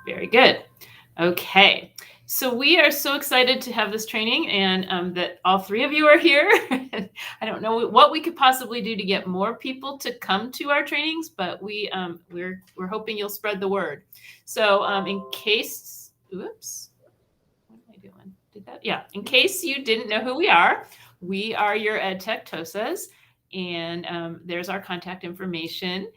Very good. Okay. So we are so excited to have this training and that all three of you are here. I don't know what we could possibly do to get more people to come to our trainings, but we're hoping you'll spread the word. So in case, oops, what am I doing? Did that? Yeah. In case you didn't know who we are your EdTech TOSAs, and there's our contact information.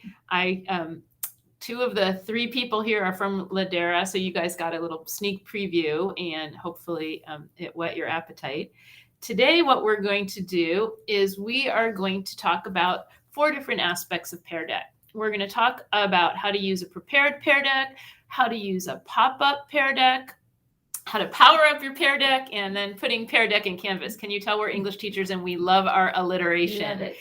Two of the three people here are from Ladera, so you guys got a little sneak preview, and hopefully it whet your appetite. Today, what we're going to do is we are going to talk about 4 different aspects of Pear Deck. We're going to talk about how to use a prepared Pear Deck, how to use a pop-up Pear Deck, how to power up your Pear Deck, and then putting Pear Deck in Canvas. Can you tell we're English teachers and we love our alliteration? Love it.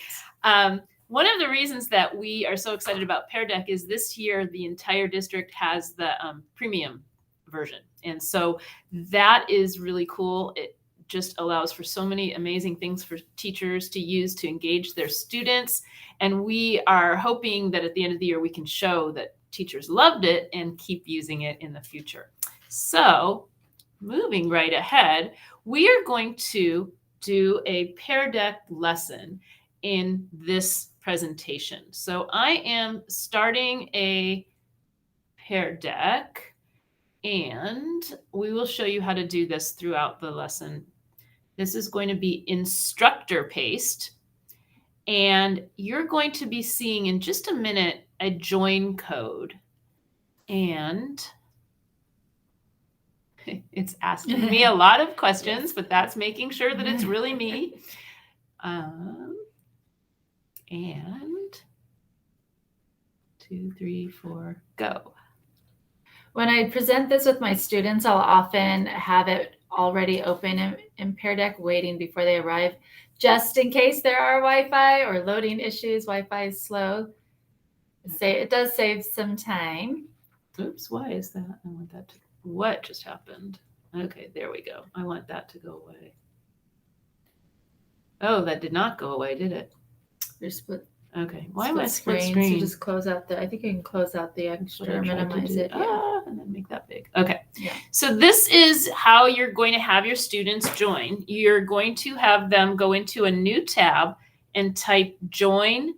One of the reasons that we are so excited about Pear Deck is this year the entire district has the premium version. And so that is really cool. It just allows for so many amazing things for teachers to use to engage their students. And we are hoping that at the end of the year, we can show that teachers loved it and keep using it in the future. So moving right ahead, we are going to do a Pear Deck lesson in this presentation. So I am starting a Pear Deck, and we will show you how to do this throughout the lesson. This is going to be instructor paste, and you're going to be seeing in just a minute a join code, and it's asking me a lot of questions, but that's making sure that it's really me. And 2, 3, 4, go. When I present this with my students, I'll often have it already open in Pear Deck waiting before they arrive, just in case there are Wi-Fi or loading issues. Wi-Fi is slow. It does save some time. Oops, why is that? I want that to, what just happened? Okay, there we go. I want that to go away. Oh, that did not go away, did it? You're split. Okay. Why am I split screen? screen? So just close out I think you can close out the extra, minimize it. Yeah. And then make that big. Okay. Yeah. So this is how you're going to have your students join. You're going to have them go into a new tab and type joinpd.com.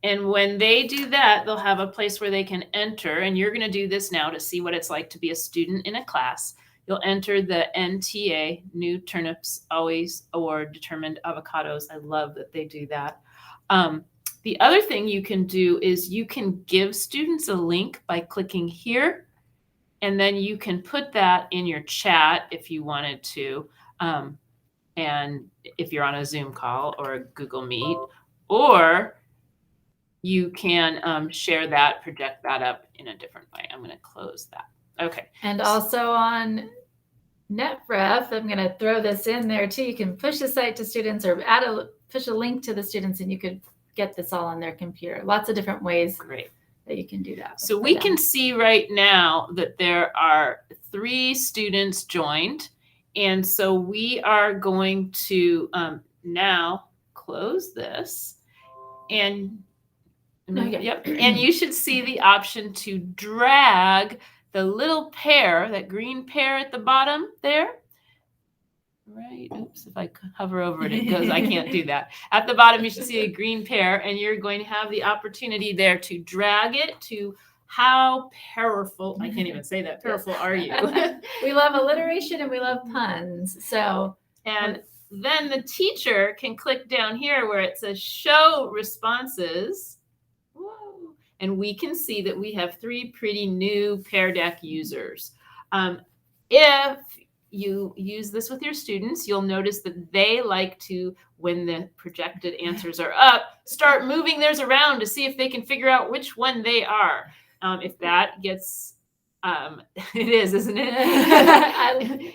And when they do that, they'll have a place where they can enter. And you're going to do this now to see what it's like to be a student in a class. You'll enter the NTA, New Turnips Always Award Determined Avocados. I love that they do that. The other thing you can do is you can give students a link by clicking here, and then you can put that in your chat if you wanted to, and if you're on a Zoom call or a Google Meet, or you can share that, project that up in a different way. I'm going to close that. Okay. And also on NetRef, I'm going to throw this in there too. You can push the site to students or push a link to the students, and you could get this all on their computer. Lots of different ways. Great. That you can do that. So we can see right now that there are 3 students joined. And so we are going to now close this. And yep. And you should see the option to drag the little pear, that green pear at the bottom there. Right. Oops. If I hover over it, it goes, I can't do that. At the bottom, you should see a green pear, and you're going to have the opportunity there to drag it to how powerful, I can't even say that, powerful are you? We love alliteration and we love puns. So, and then the teacher can click down here where it says show responses. Whoa. And we can see that we have 3 pretty new Pear Deck users. If you use this with your students, you'll notice that they like to, when the projected answers are up, start moving theirs around to see if they can figure out which one they are. If that gets, it is, isn't it?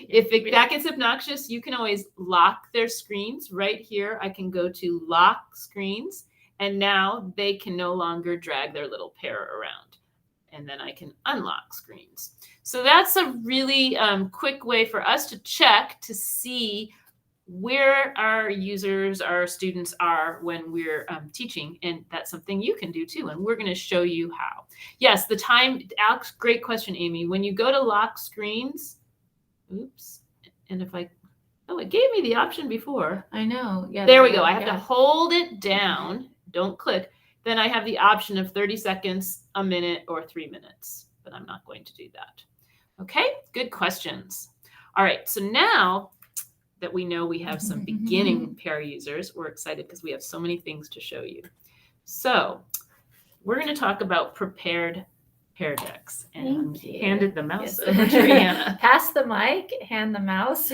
If that gets obnoxious, you can always lock their screens right here. I can go to lock screens, and now they can no longer drag their little pear around. And then I can unlock screens. So that's a really quick way for us to check to see where our users, our students are when we're teaching, and that's something you can do too. And we're going to show you how. Yes, the time. Alex, great question, Amy. When you go to lock screens, oops, and if I, oh, it gave me the option before. I know. Yeah. There we go. I have to hold it down. Don't click. Then I have the option of 30 seconds, a minute, or 3 minutes. But I'm not going to do that. Okay, good questions. All right, so now that we know we have some beginning Pear users, we're excited because we have so many things to show you. So we're going to talk about prepared Pear decks. And handed the mouse over to Rihanna. Pass the mic, hand the mouse.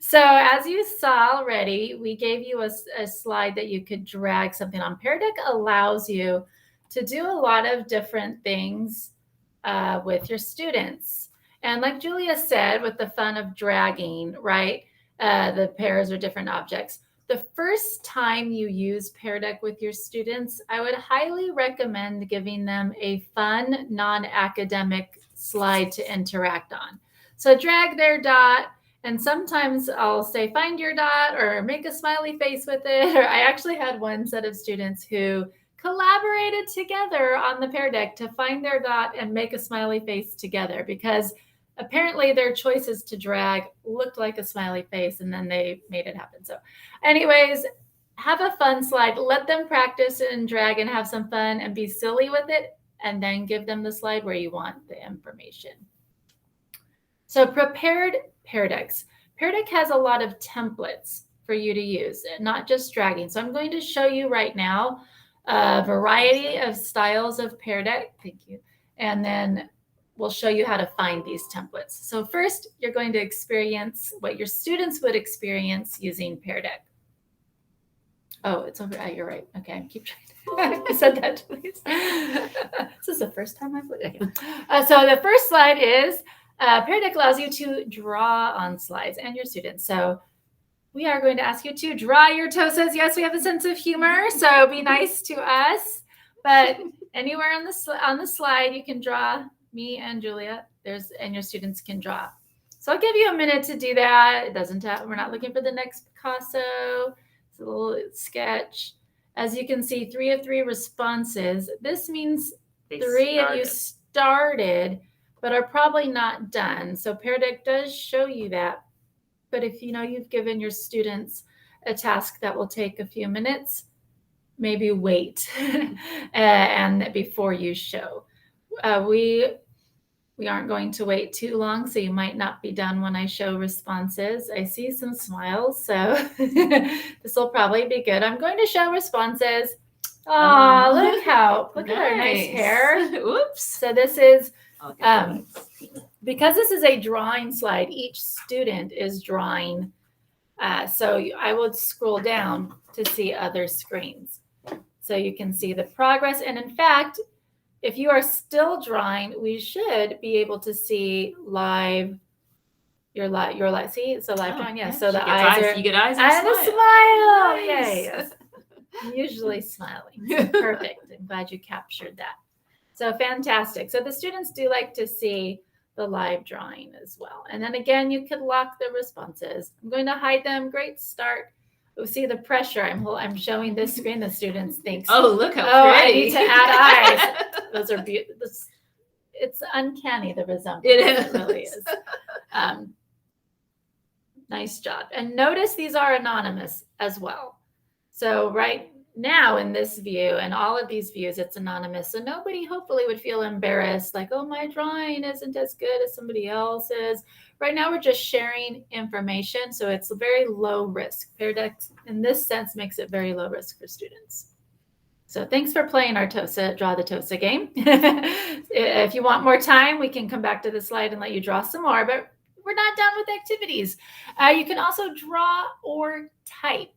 So as you saw already, we gave you a slide that you could drag something on. Pear Deck allows you to do a lot of different things with your students. And like Julia said, with the fun of dragging, right? The pairs are different objects. The first time you use Pear Deck with your students, I would highly recommend giving them a fun, non-academic slide to interact on. So drag their dot, and sometimes I'll say, find your dot, or make a smiley face with it. Or I actually had one set of students who collaborated together on the Pear Deck to find their dot and make a smiley face together, because apparently their choices to drag looked like a smiley face, and then they made it happen. So anyways, have a fun slide. Let them practice and drag and have some fun and be silly with it, and then give them the slide where you want the information. So prepared Pear Decks. Pear Deck has a lot of templates for you to use, not just dragging. So I'm going to show you right now a variety of styles of Pear Deck. Thank you. And then we'll show you how to find these templates. So first, you're going to experience what your students would experience using Pear Deck. Oh, it's over. You're right. Okay, keep trying. I said that, please. This is the first time I've looked. Okay. So the first slide is Pear Deck allows you to draw on slides and your students. So we are going to ask you to draw your TOSAs. Yes, we have a sense of humor, so be nice to us. But anywhere on the slide, you can draw. Me and Julia, and your students can draw. So I'll give you a minute to do that. It doesn't have, we're not looking for the next Picasso. It's a little sketch. As you can see, 3 of 3 responses. This means 3 of you started, but are probably not done. So Pear Deck does show you that. But if you know you've given your students a task that will take a few minutes, maybe wait and before you show. We aren't going to wait too long, so you might not be done when I show responses. I see some smiles, so this will probably be good. I'm going to show responses. Oh, look at our nice hair. Oops. So this is, because this is a drawing slide, each student is drawing. So I would scroll down to see other screens. So you can see the progress. And in fact, if you are still drawing, we should be able to see live, your live. See, it's a live drawing. Yeah. So the eyes, you get eyes and a smile. Yay. Yes. I'm usually smiling. So perfect. I'm glad you captured that. So fantastic. So the students do like to see the live drawing as well. And then again, you could lock the responses. I'm going to hide them. Great start. Oh, see the pressure. I'm showing this screen. The students think. Oh, look how pretty. I need to add eyes. Those are beautiful. It's uncanny, the resemblance. It is. It really is. Nice job. And notice these are anonymous as well. So right now in this view and all of these views, it's anonymous. So nobody hopefully would feel embarrassed, like, oh, my drawing isn't as good as somebody else's. Right now, we're just sharing information. So it's very low risk. Pear Deck, in this sense, makes it very low risk for students. So thanks for playing our TOSA, Draw the TOSA game. If you want more time, we can come back to the slide and let you draw some more, but we're not done with activities. You can also draw or type.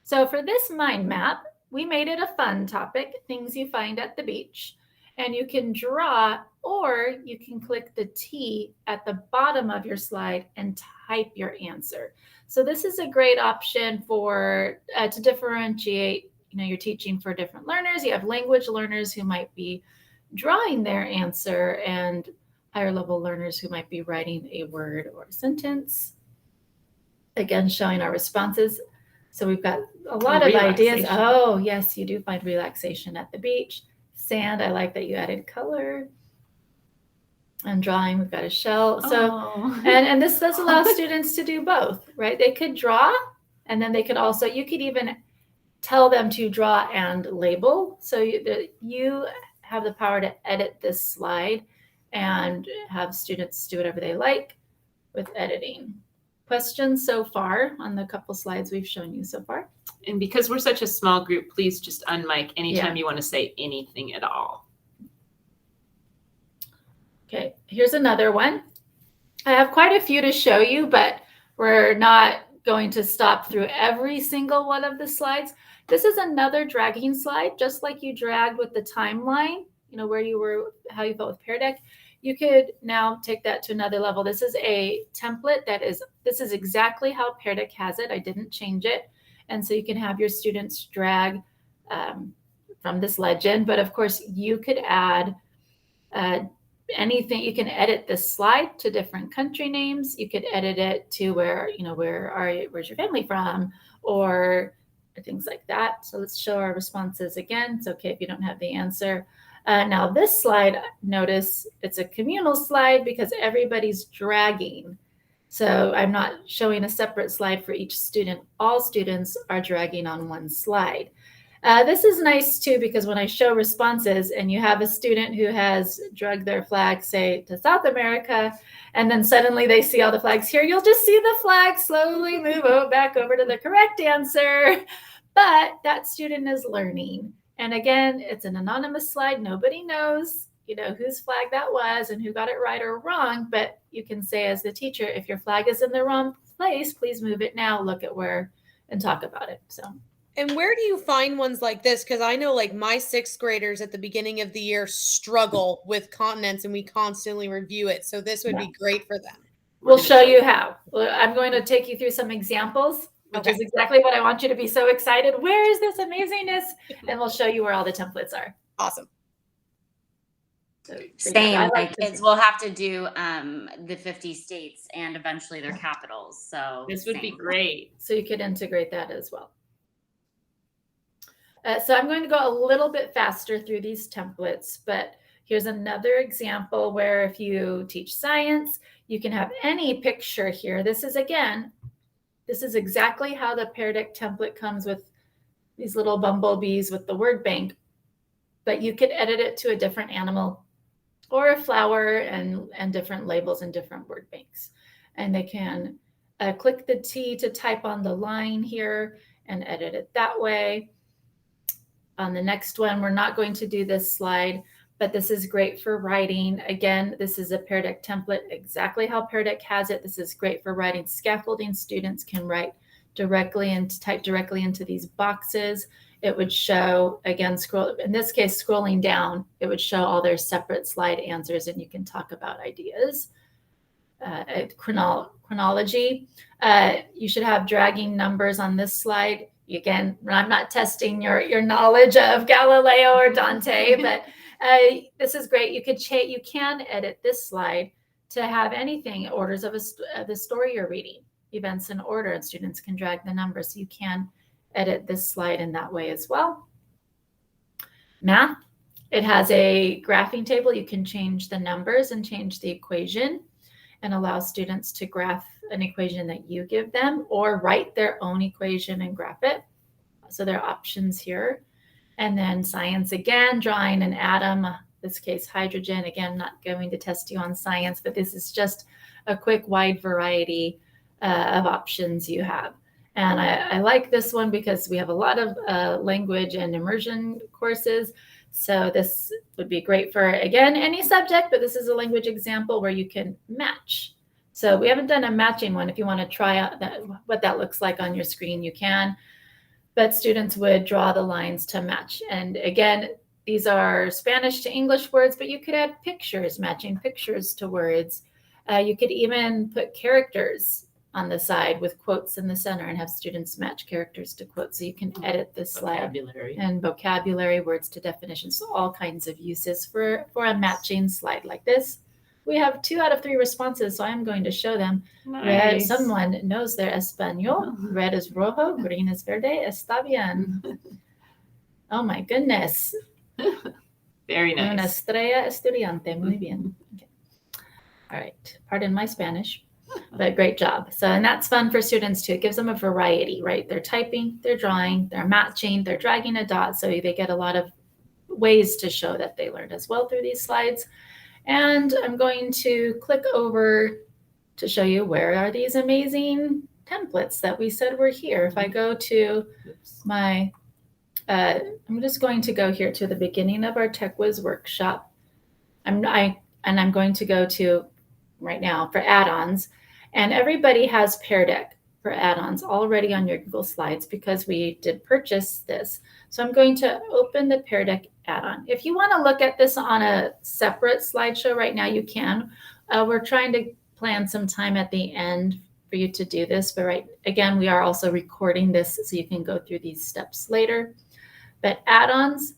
So for this mind map, we made it a fun topic, things you find at the beach. And you can draw, or you can click the T at the bottom of your slide and type your answer. So this is a great option for to differentiate. You know, you're teaching for different learners. You have language learners who might be drawing their answer, and higher level learners who might be writing a word or a sentence. Again, showing our responses. So we've got a lot of ideas. Oh, yes, you do find relaxation at the beach. Sand, I like that you added color. And drawing, we've got a shell. So, and this does allow students to do both, right? They could draw, and then they could also, you could even tell them to draw and label. So you have the power to edit this slide and have students do whatever they like with editing. Questions so far on the couple slides we've shown you so far? And because we're such a small group, please just unmic anytime you want to say anything at all. Okay, here's another one. I have quite a few to show you, but we're not going to stop through every single one of the slides. This is another dragging slide, just like you dragged with the timeline, you know, where you were, how you felt with Pear Deck. You could now take that to another level. This is a template this is exactly how Pear Deck has it. I didn't change it. And so you can have your students drag from this legend, but of course you could add anything. You can edit this slide to different country names. You could edit it to where, you know, where's your family from, or things like that. So let's show our responses again. It's okay if you don't have the answer. Now this slide, notice it's a communal slide because everybody's dragging. So I'm not showing a separate slide for each student. All students are dragging on one slide. This is nice too, because when I show responses and you have a student who has dragged their flag, say, to South America, and then suddenly they see all the flags here, you'll just see the flag slowly move back over to the correct answer. But that student is learning. And again, it's an anonymous slide. Nobody knows, you know, whose flag that was and who got it right or wrong. But you can say as the teacher, if your flag is in the wrong place, please move it now, look at where, and talk about it. So. And where do you find ones like this? Because I know like my 6th graders at the beginning of the year struggle with continents and we constantly review it. So this would be great for them. We'll show you how. I'm going to take you through some examples, which is exactly what I want you to be so excited. Where is this amazingness? And we'll show you where all the templates are. Awesome. So same, my kids will have to do the 50 states and eventually their capitals. So this would be great. So you could integrate that as well. So I'm going to go a little bit faster through these templates, but here's another example where if you teach science, you can have any picture here. This is exactly how the Pear Deck template comes with these little bumblebees with the word bank, but you could edit it to a different animal or a flower and different labels and different word banks. And they can click the T to type on the line here and edit it that way. On the next one, we're not going to do this slide, but this is great for writing. Again, this is a Pear Deck template, exactly how Pear Deck has it. This is great for writing scaffolding. Students can write directly and type directly into these boxes. It would show, again, in this case, scrolling down, it would show all their separate slide answers and you can talk about ideas. Chronology, you should have dragging numbers on this slide. Again, I'm not testing your knowledge of Galileo or Dante, but this is great. You can edit this slide to have anything, orders of the story you're reading, events in order, and students can drag the numbers. So you can edit this slide in that way as well. Math, it has a graphing table. You can change the numbers and change the equation and allow students to graph an equation that you give them or write their own equation and graph it. So there are options here. And then science, again, drawing an atom, this case hydrogen. Again, not going to test you on science, but this is just a quick wide variety of options you have. And I like this one because we have a lot of language and immersion courses. So this would be great for, again, any subject, but this is a language example where you can match. So we haven't done a matching one. If you want to try out what that looks like on your screen, you can. But students would draw the lines to match. And again, these are Spanish to English words, but you could add pictures, matching pictures to words. You could even put characters on the side with quotes in the center and have students match characters to quotes. So you can edit this slide and vocabulary, words to definitions, so all kinds of uses for a matching slide like this. We have 2 out of 3 responses, so I'm going to show them. Red, Nice. someone knows their español. Red is rojo, green is verde. Está bien. Oh my goodness. Very Una nice. estrella estudiante. Muy bien. Okay. All right. Pardon my Spanish, but great job. So, and that's fun for students too. It gives them a variety, right? They're typing, they're drawing, they're matching, they're dragging a dot. So they get a lot of ways to show that they learned as well through these slides. And I'm going to click over to show you where are these amazing templates that we said were here. If I go to my, I'm just going to go here to the beginning of our TechWhiz workshop. I'm going to go to right now for add-ons, and everybody has Pear Deck for add-ons already on your Google Slides because we did purchase this. So I'm going to open the Pear Deck add-on. If you want to look at this on a separate slideshow right now, you can. We're trying to plan some time at the end for you to do this, but again, we are also recording this so you can go through these steps later. But add-ons,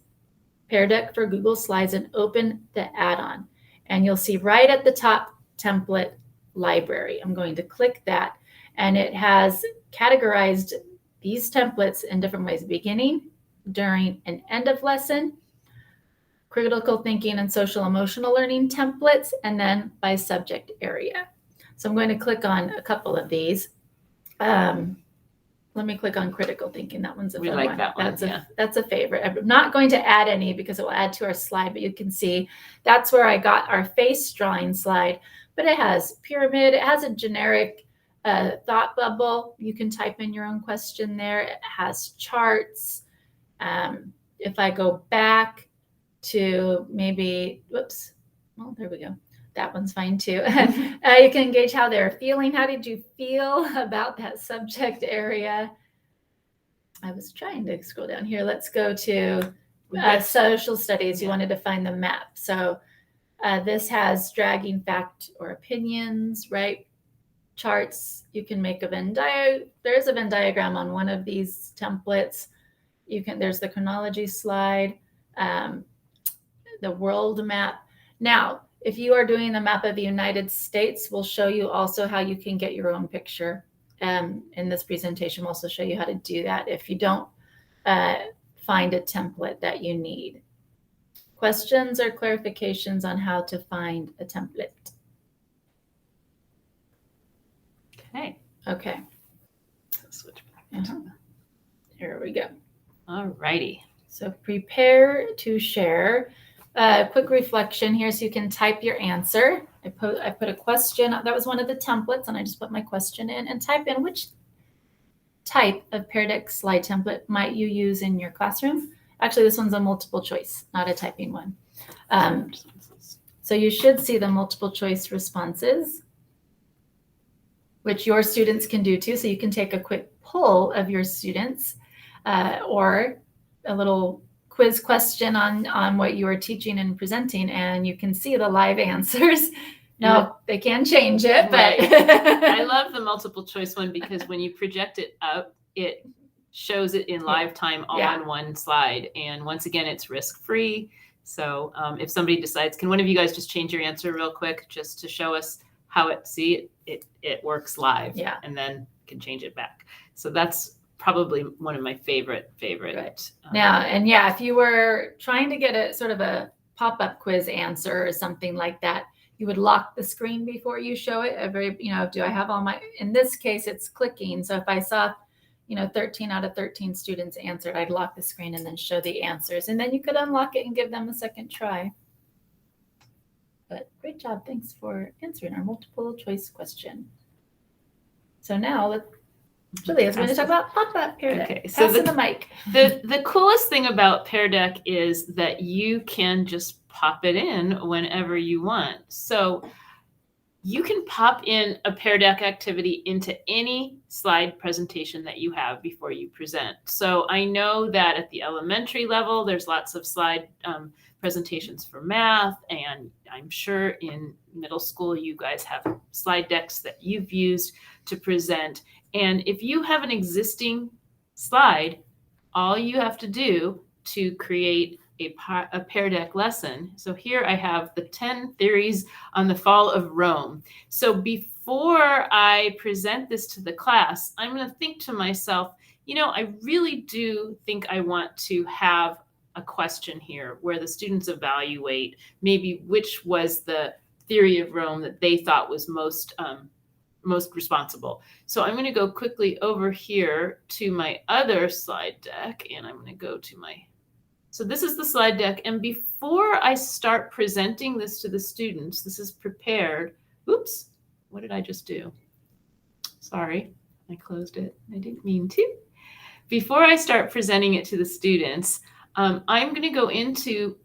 Pear Deck for Google Slides, and open the add-on. And you'll see right at the top, template library. I'm going to click that, and it has categorized these templates in different ways: beginning, during, and end of lesson, critical thinking and social emotional learning templates, and then by subject area. So I'm going to click on a couple of these. Let me click on critical thinking. That one's a fun one. That one. That's a favorite. I'm not going to add any because it will add to our slide, but you can see that's where I got our face drawing slide. But it has pyramid. It has a generic thought bubble. You can type in your own question there. It has charts. If I go back to maybe, whoops, well, there we go. That one's fine too. You can gauge how they're feeling. How did you feel about that subject area? I was trying to scroll down here. Let's go to social studies. You wanted to find the map. So this has dragging fact or opinions, right? Charts. You can make a Venn diagram. There's a Venn diagram on one of these templates. There's the chronology slide, the world map. Now, if you are doing the map of the United States, we'll show you also how you can get your own picture. In this presentation, we'll also show you how to do that if you don't find a template that you need. Questions or clarifications on how to find a template? Okay. Switch back. Here we go. All righty. So prepare to share. Quick reflection here, so you can type your answer. I put a question. That was one of the templates, and I just put my question in and type in which type of Pear Deck slide template might you use in your classroom. Actually, this one's a multiple choice, not a typing one. So you should see the multiple choice responses, which your students can do too. So you can take a quick poll of your students or a little quiz question on what you are teaching and presenting, and you can see the live answers. No, they can change it, but I love the multiple choice one because when you project it up, it shows it in live time all on one slide. And once again, it's risk-free. So if somebody decides, can one of you guys just change your answer real quick just to show us how it works live, and then can change it back. So that's probably one of my favorite. Right. If you were trying to get a sort of a pop-up quiz answer or something like that, you would lock the screen before you show it. Do I have all my, in this case, it's clicking. So if I saw, 13 out of 13 students answered, I'd lock the screen and then show the answers. And then you could unlock it and give them a second try. But great job. Thanks for answering our multiple choice question. So now Julia's going to talk about pop-up Pear Deck. Okay, so the mic. The coolest thing about Pear Deck is that you can just pop it in whenever you want. So you can pop in a Pear Deck activity into any slide presentation that you have before you present. So I know that at the elementary level, there's lots of slide presentations for math, and I'm sure in middle school, you guys have slide decks that you've used to present. And if you have an existing slide, all you have to do to create a Pear Deck lesson. So here I have the 10 theories on the fall of Rome. So before I present this to the class, I'm going to think to myself, you know, I really do think I want to have a question here where the students evaluate maybe which was the theory of Rome that they thought was most responsible. So I'm going to go quickly over here to my other slide deck, and I'm going to go to so this is the slide deck. And before I start presenting this to the students, this is prepared. Oops, what did I just do? Sorry, I closed it. I didn't mean to. Before I start presenting it to the students, I'm going to go into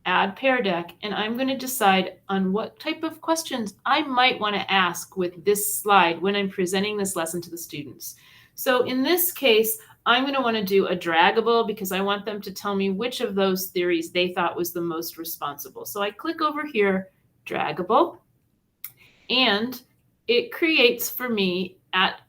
Add Pear Deck, and I'm going to decide on what type of questions I might want to ask with this slide when I'm presenting this lesson to the students. So in this case, I'm going to want to do a draggable because I want them to tell me which of those theories they thought was the most responsible. So I click over here, draggable, and it creates for me at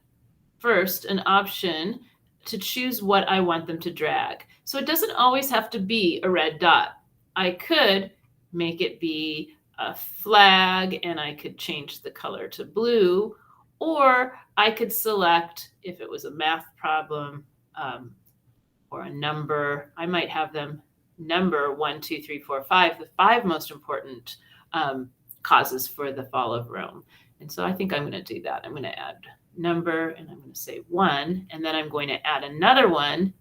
first an option to choose what I want them to drag. So it doesn't always have to be a red dot. I could make it be a flag and I could change the color to blue, or I could select if it was a math problem or a number. I might have them number 1, 2, 3, 4, 5, the 5 most important causes for the fall of Rome. And so I think I'm going to do that. I'm going to add number and I'm going to say 1, and then I'm going to add another one.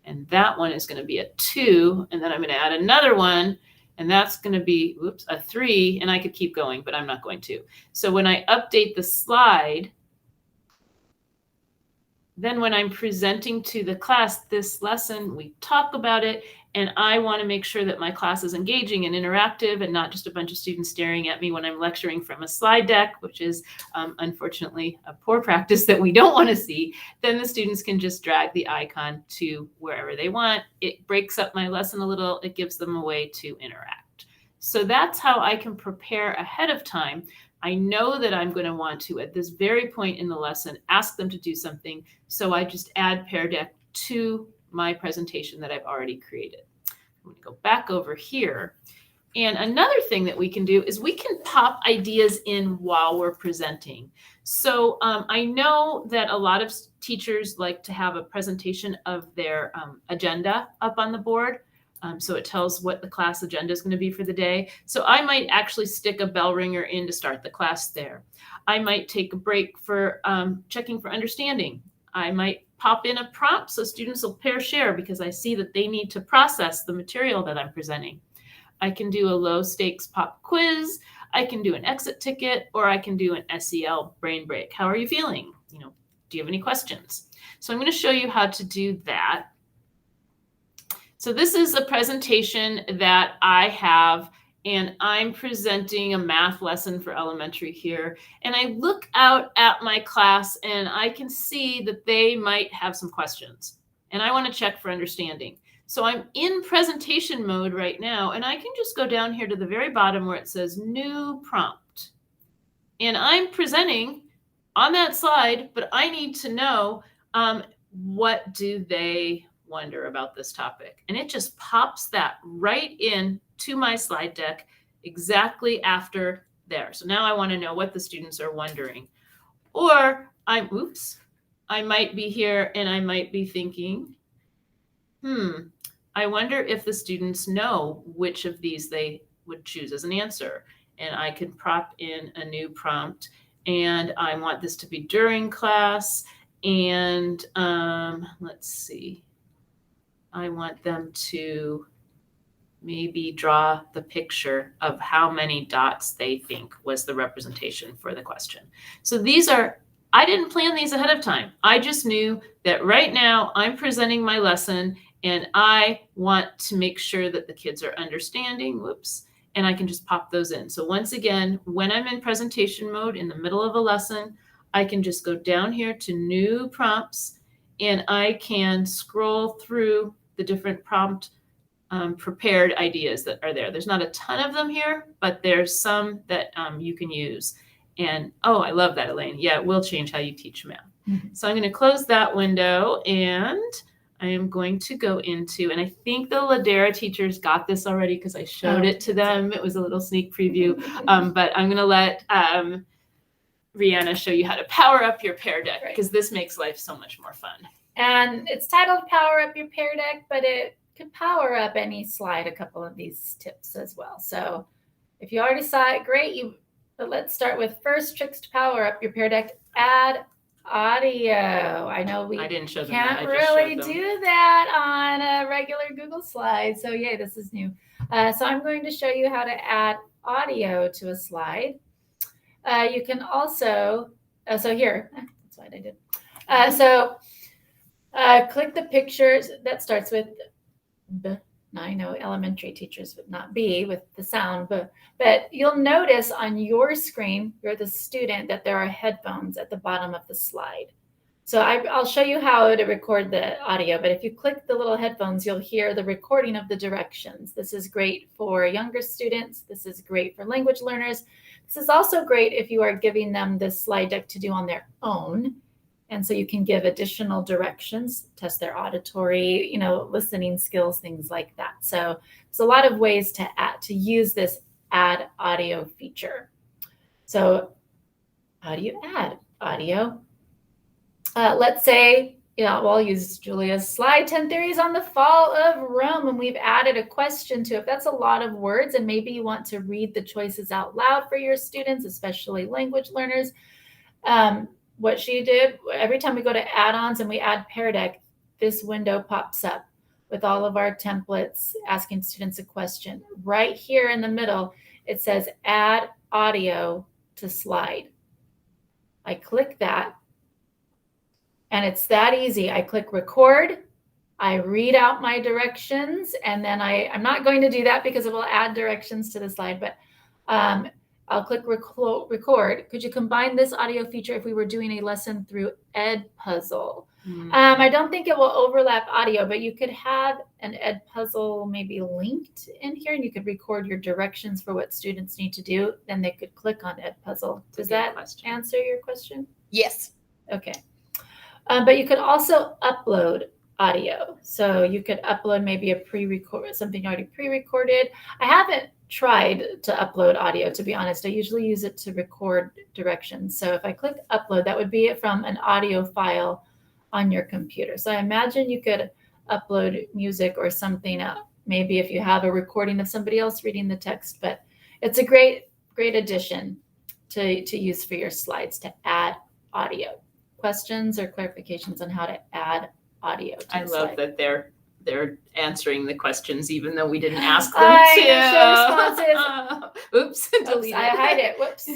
And that one is going to be a 2. And then I'm going to add another one. And that's going to be, a 3. And I could keep going, but I'm not going to. So when I update the slide, then when I'm presenting to the class this lesson, we talk about it. And I want to make sure that my class is engaging and interactive and not just a bunch of students staring at me when I'm lecturing from a slide deck, which is unfortunately a poor practice that we don't want to see. Then the students can just drag the icon to wherever they want. It breaks up my lesson a little. It gives them a way to interact. So that's how I can prepare ahead of time. I know that I'm going to want to, at this very point in the lesson, ask them to do something. So I just add Pear Deck to my presentation that I've already created. I'm going to go back over here. And another thing that we can do is we can pop ideas in while we're presenting. So I know that a lot of teachers like to have a presentation of their agenda up on the board. So it tells what the class agenda is going to be for the day. So I might actually stick a bell ringer in to start the class there. I might take a break for checking for understanding. I might pop in a prompt so students will pair share because I see that they need to process the material that I'm presenting. I can do a low stakes pop quiz. I can do an exit ticket, or I can do an SEL brain break. How are you feeling? Do you have any questions? So I'm going to show you how to do that. So this is a presentation that I have, and I'm presenting a math lesson for elementary here. And I look out at my class and I can see that they might have some questions, and I want to check for understanding. So I'm in presentation mode right now, and I can just go down here to the very bottom where it says new prompt. And I'm presenting on that slide, but I need to know what do they wonder about this topic. And it just pops that right in to my slide deck exactly after there. So now I want to know what the students are wondering. Or I might be here and I might be thinking, I wonder if the students know which of these they would choose as an answer. And I could prop in a new prompt, and I want this to be during class. And let's see. I want them to maybe draw the picture of how many dots they think was the representation for the question. So I didn't plan these ahead of time. I just knew that right now I'm presenting my lesson and I want to make sure that the kids are understanding, and I can just pop those in. So once again, when I'm in presentation mode in the middle of a lesson, I can just go down here to new prompts, and I can scroll through the different prompt prepared ideas that are there. There's not a ton of them here, but there's some that you can use. And I love that, Elaine. Yeah, it will change how you teach math. Mm-hmm. So I'm going to close that window, and I am going to go into, and I think the Ladera teachers got this already because I showed it to them. It was a little sneak preview, but I'm going to let Rihanna show you how to power up your Pear Deck because this makes life so much more fun. And it's titled Power Up Your Pear Deck, but it could power up any slide, a couple of these tips as well. So if you already saw it, great. But let's start with first tricks to power up your Pear Deck. Add audio. I know I didn't show them can't really do that on a regular Google slide. So yay, this is new. So I'm going to show you how to add audio to a slide. You can also, so here, that's what I did. Click the pictures that starts with B. Now I know elementary teachers would not be with the sound, but you'll notice on your screen, you're the student, that there are headphones at the bottom of the slide. So I'll show you how to record the audio, but if you click the little headphones, you'll hear the recording of the directions. This is great for younger students. This is great for language learners. This is also great if you are giving them this slide deck to do on their own. And so you can give additional directions, test their auditory, listening skills, things like that. So there's a lot of ways to use this add audio feature. So how do you add audio? Let's say, we'll use Julia's slide, 10 theories on the fall of Rome, and we've added a question to it. That's a lot of words, and maybe you want to read the choices out loud for your students, especially language learners. What she did, every time we go to add-ons and we add Pear Deck, this window pops up with all of our templates asking students a question. Right here in the middle, it says add audio to slide. I click that, and it's that easy. I click record, I read out my directions, and then I'm not going to do that because it will add directions to the slide, but I'll click record. Could you combine this audio feature if we were doing a lesson through Edpuzzle? I don't think it will overlap audio, but you could have an Edpuzzle maybe linked in here, and you could record your directions for what students need to do. Then they could click on Edpuzzle. Does that answer your question? Yes. Okay. But you could also upload audio. So you could upload maybe a pre-record, something already pre-recorded. I haven't tried to upload audio, to be honest. I usually use it to record directions. So if I click upload, that would be from an audio file on your computer. So I imagine you could upload music or something, maybe if you have a recording of somebody else reading the text, but it's a great addition to use for your slides to add audio. Questions or clarifications on how to add audio to the slide? I love that they're answering the questions even though we didn't ask them to. Oops, delete I hide it. Whoops.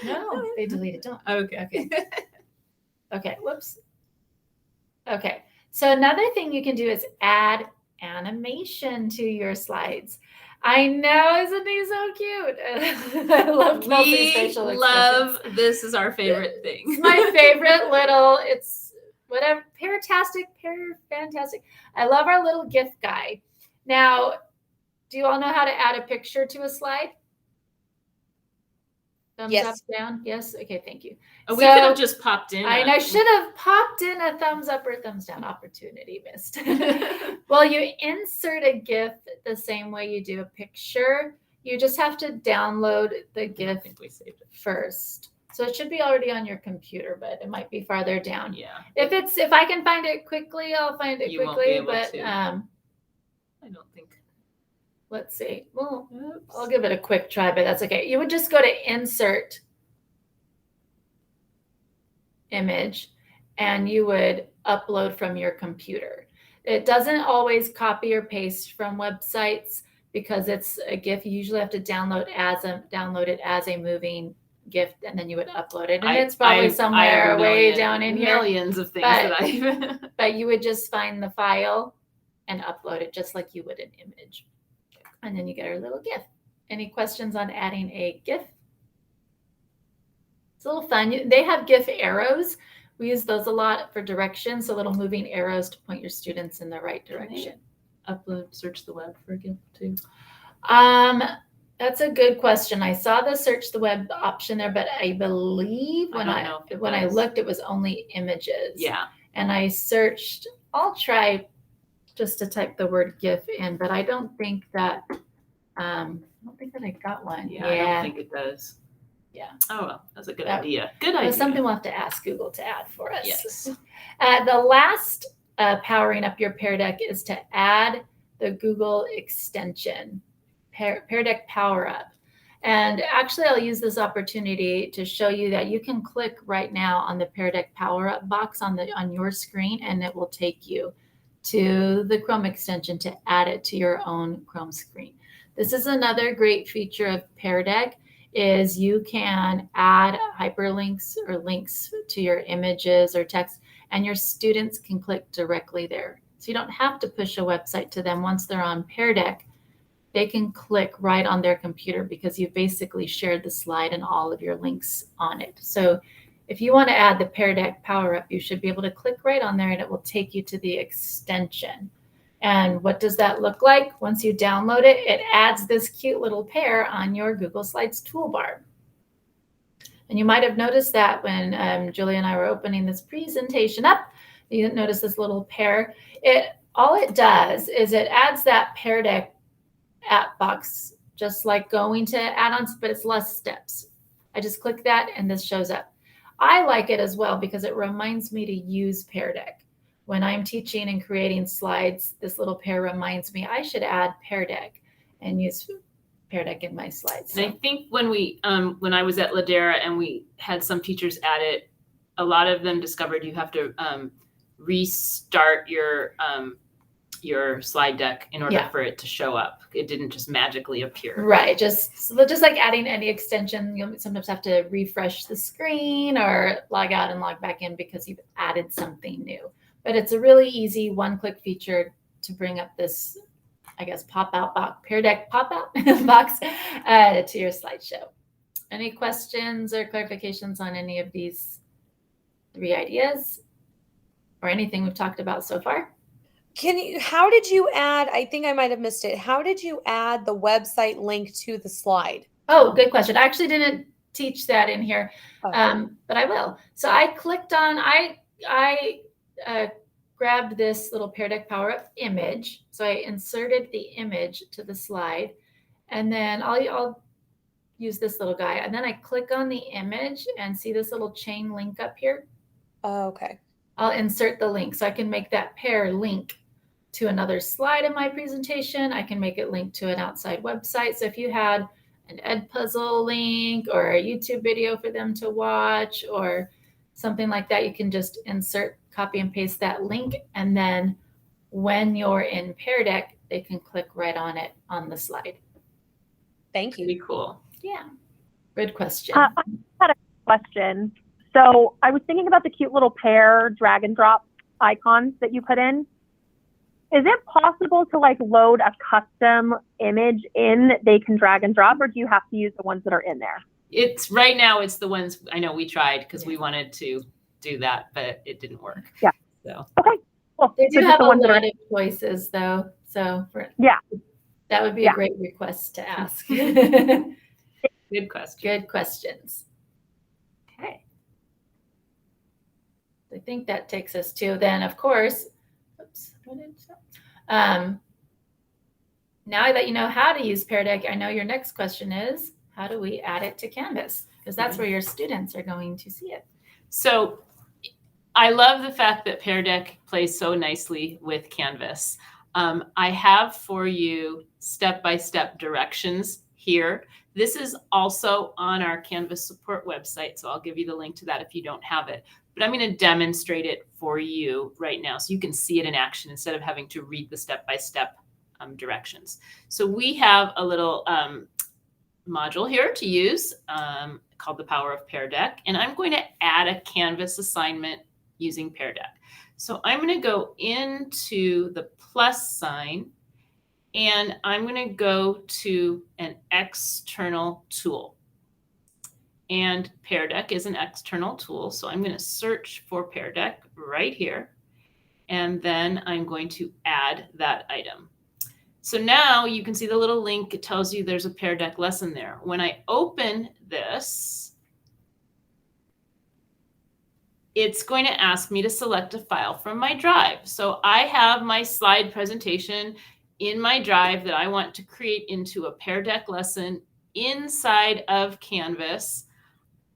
No, they deleted. Don't. Okay. Okay. Whoops. Okay. So another thing you can do is add animation to your slides. I know, isn't he so cute? I love Kelsey's facial expressions. This is our favorite thing. It's my favorite little, it's whatever, fantastic. I love our little GIF guy. Now, do you all know how to add a picture to a slide? Thumbs up, down? Yes? Okay, thank you. We could have just popped in. I should have popped in a thumbs up or thumbs down. Opportunity missed. Well, you insert a GIF the same way you do a picture. You just have to download the GIF first. So it should be already on your computer, but it might be farther down. Yeah. If I can find it quickly, I'll find it quickly. Won't be able but to. I don't think. Let's see. Well, I'll give it a quick try, but that's okay. You would just go to insert image and you would upload from your computer. It doesn't always copy or paste from websites because it's a GIF. You usually have to download it as a moving GIF, and then you would upload it. And it's probably somewhere way down in here. Millions of things but you would just find the file and upload it just like you would an image. And then you get our little GIF. Any questions on adding a GIF? It's a little fun. They have GIF arrows. We use those a lot for directions, so little moving arrows to point your students in the right direction. Search the web for a GIF too? That's a good question. I saw the search the web option there, but I believe when I looked, it was only images. Yeah. And I searched I'll try just to type the word GIF in, but I don't think that I got one. Yeah, I don't think it does. Yeah. Oh, well, that's a good idea. Good idea. That's something we'll have to ask Google to add for us. Yes. The last powering up your Pear Deck is to add the Google extension, Pear Deck Power Up. And actually, I'll use this opportunity to show you that you can click right now on the Pear Deck Power Up box on your screen, and it will take you to the Chrome extension to add it to your own Chrome screen. This is another great feature of Pear Deck, is you can add hyperlinks or links to your images or text, and your students can click directly there. So you don't have to push a website to them. Once they're on Pear Deck, they can click right on their computer because you've basically shared the slide and all of your links on it. So if you want to add the Pear Deck Power Up, you should be able to click right on there and it will take you to the extension. And what does that look like? Once you download it, it adds this cute little pear on your Google Slides toolbar. And you might have noticed that when Julie and I were opening this presentation up, you notice this little pear. All it does is it adds that Pear Deck app box, just like going to add-ons, but it's less steps. I just click that and this shows up. I like it as well because it reminds me to use Pear Deck. When I'm teaching and creating slides, this little pear reminds me I should add Pear Deck and use Pear Deck in my slides. So. And I think when I was at Ladera and we had some teachers add it, a lot of them discovered you have to restart your slide deck in order for it to show up. It didn't just magically appear. Right. Just like adding any extension, you'll sometimes have to refresh the screen or log out and log back in because you've added something new. But it's a really easy one-click feature to bring up this, I guess, pop-out box, Pear Deck pop-out box to your slideshow. Any questions or clarifications on any of these 3 ideas or anything we've talked about so far? How did you add, I think I might have missed it. How did you add the website link to the slide? Oh, good question. I actually didn't teach that in here, but I will. So I clicked on, I grabbed this little Pear Deck Power Up image. So I inserted the image to the slide, and then I'll use this little guy. And then I click on the image and see this little chain link up here. Oh, okay. I'll insert the link. So I can make that pear link to another slide in my presentation. I can make it link to an outside website. So if you had an Edpuzzle link or a YouTube video for them to watch or something like that, you can just insert, copy and paste that link. And then when you're in Pear Deck, they can click right on it on the slide. Thank you. Pretty cool. Yeah. Good question. I had a question. So I was thinking about the cute little pear drag and drop icons that you put in. Is it possible to like load a custom image in that they can drag and drop, or do you have to use the ones that are in there? It's right now it's the ones I know we tried because we wanted to do that, but it didn't work. Yeah. So okay. Cool. They do So have a ones lot of choices though. So that would be a great request to ask. Good question. Good questions. Okay. I think that takes us to then, of course, now that you know how to use Pear Deck, I know your next question is, how do we add it to Canvas? Because that's where your students are going to see it. So I love the fact that Pear Deck plays so nicely with Canvas. I have for you step-by-step directions here. This is also on our Canvas support website, so I'll give you the link to that if you don't have it. But I'm going to demonstrate it for you right now so you can see it in action instead of having to read the step-by-step directions. So we have a little module here to use called the Power of Pear Deck, and I'm going to add a Canvas assignment using Pear Deck. So I'm going to go into the plus sign, and I'm going to go to an external tool. And Pear Deck is an external tool. So I'm going to search for Pear Deck right here. And then I'm going to add that item. So now you can see the little link. It tells you there's a Pear Deck lesson there. When I open this, it's going to ask me to select a file from my drive. So I have my slide presentation in my drive that I want to create into a Pear Deck lesson inside of Canvas,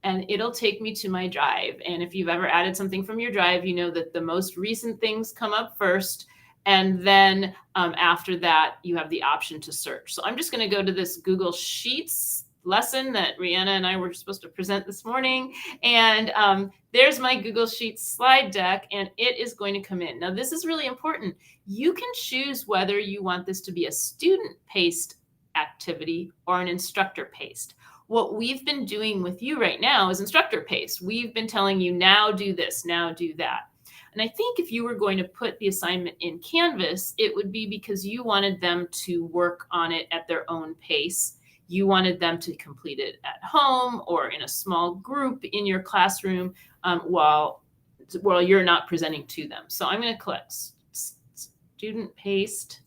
and it'll take me to my drive. And if you've ever added something from your drive, you know that the most recent things come up first. And then after that, you have the option to search. So I'm just going to go to this Google Sheets lesson that Rihanna and I were supposed to present this morning. And there's my Google Sheets slide deck, and it is going to come in. Now, this is really important. You can choose whether you want this to be a student-paced activity or an instructor-paced. What we've been doing with you right now is instructor-paced. We've been telling you, now do this, now do that. And I think if you were going to put the assignment in Canvas, it would be because you wanted them to work on it at their own pace. You wanted them to complete it at home or in a small group in your classroom while you're not presenting to them. So I'm going to click student paced,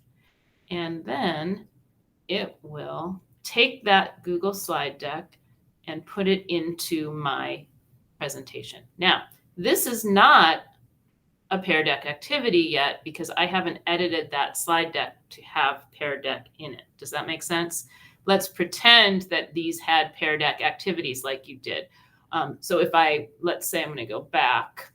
and then it will take that Google slide deck and put it into my presentation. Now, this is not a Pear Deck activity yet because I haven't edited that slide deck to have Pear Deck in it. Does that make sense? Let's pretend that these had Pear Deck activities like you did. So if let's say I'm going to go back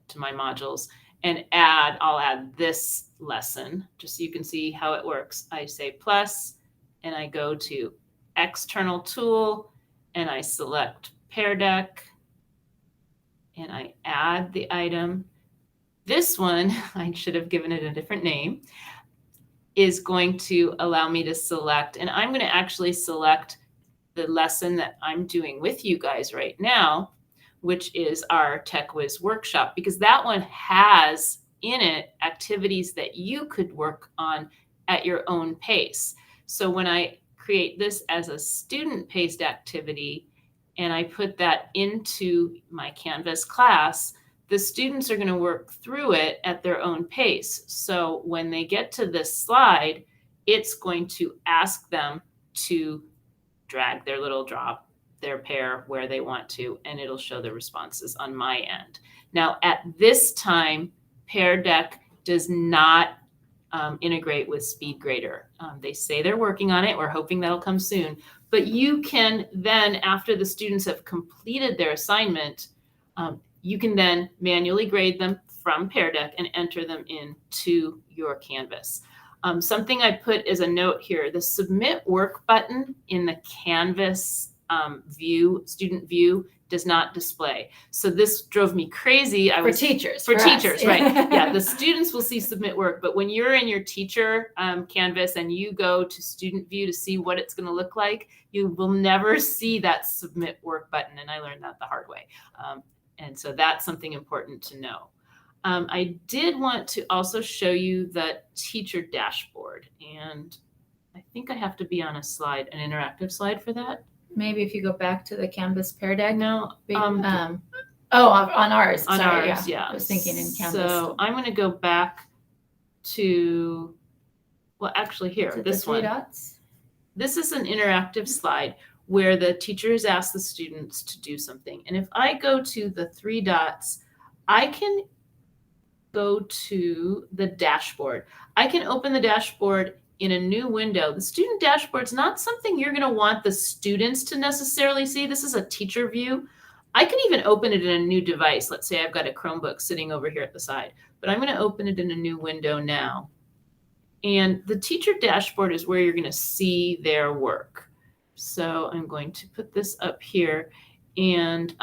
to my modules and I'll add this lesson just so you can see how it works. I say plus, and I go to external tool, and I select Pear Deck, and I add the item. This one, I should have given it a different name, is going to allow me to select, and I'm going to actually select the lesson that I'm doing with you guys right now, which is our Tech Whiz workshop, because that one has in it activities that you could work on at your own pace. So when I create this as a student-paced activity and I put that into my Canvas class, the students are going to work through it at their own pace. So when they get to this slide, it's going to ask them to drag their little drop, their pair where they want to, and it'll show the responses on my end. Now, at this time, Pear Deck does not integrate with SpeedGrader. They say they're working on it. We're hoping that'll come soon. But you can then, after the students have completed their assignment, you can then manually grade them from Pear Deck and enter them into your Canvas. Something I put as a note here, the submit work button in the Canvas student view does not display. So this drove me crazy. For teachers, right? Yeah, the students will see submit work, but when you're in your teacher Canvas and you go to student view to see what it's going to look like, you will never see that submit work button. And I learned that the hard way. And so that's something important to know. I did want to also show you the teacher dashboard. And I think I have to be on a slide, an interactive slide for that. Maybe if you go back to the Canvas Pear Deck. No. On ours. On Sorry, ours, yeah. I was thinking in Canvas. So I'm going to go back to, well, actually here, this one. Dots? This is an interactive slide where the teachers ask the students to do something. And if I go to the 3 dots, I can go to the dashboard. I can open the dashboard in a new window. The student dashboard is not something you're going to want the students to necessarily see. This is a teacher view. I can even open it in a new device. Let's say I've got a Chromebook sitting over here at the side, but I'm going to open it in a new window now. And the teacher dashboard is where you're going to see their work. So I'm going to put this up here, and